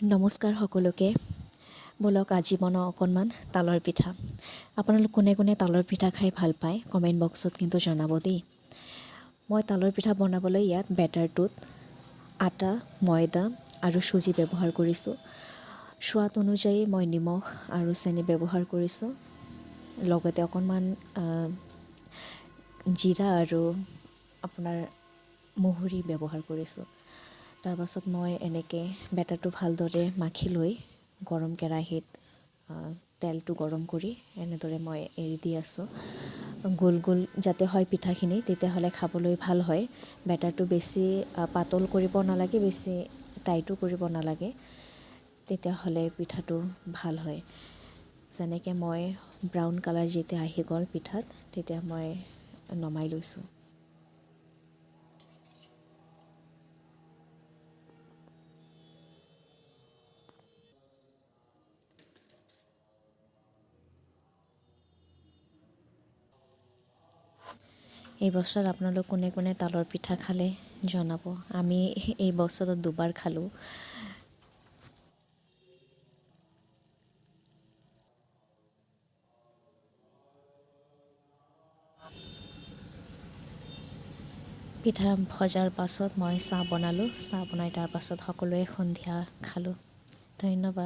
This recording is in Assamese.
নমস্কাৰ সকলোকে। বলক আজি বনাওঁ অকণমান তালৰ পিঠা। আপোনালোক কোনে কোনে তালৰ পিঠা খাই ভাল পায় কমেণ্ট বক্সত কিন্তু জনাব দেই। মই তালৰ পিঠা বনাবলৈ ইয়াত বেটাৰটোত আটা, ময়দা আৰু চুজি ব্যৱহাৰ কৰিছোঁ। সোৱাদ অনুযায়ী মই নিমখ আৰু চেনি ব্যৱহাৰ কৰিছোঁ। লগতে অকণমান জিৰা আৰু আপোনাৰ মহৰি ব্যৱহাৰ কৰিছোঁ। তাৰপাছত মই এনেকৈ বেটাৰটো ভালদৰে মাখি লৈ গৰম কেৰাহীত তেলটো গৰম কৰি এনেদৰে মই এৰি দি আছোঁ। গোল গোল যাতে হয় পিঠাখিনি, তেতিয়াহ'লে খাবলৈ ভাল হয়। বেটাৰটো বেছি পাতল কৰিব নালাগে, বেছি টাইটো কৰিব নালাগে, তেতিয়াহ'লে পিঠাটো ভাল হয়। যেনেকৈ মই ব্ৰাউন কালাৰ যেতিয়া আহি গ'ল পিঠাত, তেতিয়া মই নমাই লৈছোঁ। এই বছৰত আপোনালোক কোনে কোনে তালৰ পিঠা খালে জনাব। আমি এই বছৰত দুবাৰ খালোঁ। পিঠা ভজাৰ পাছত মই চাহ বনালোঁ। চাহ বনাই তাৰ পাছত সকলোৱে সন্ধিয়া খালোঁ। ধন্যবাদ।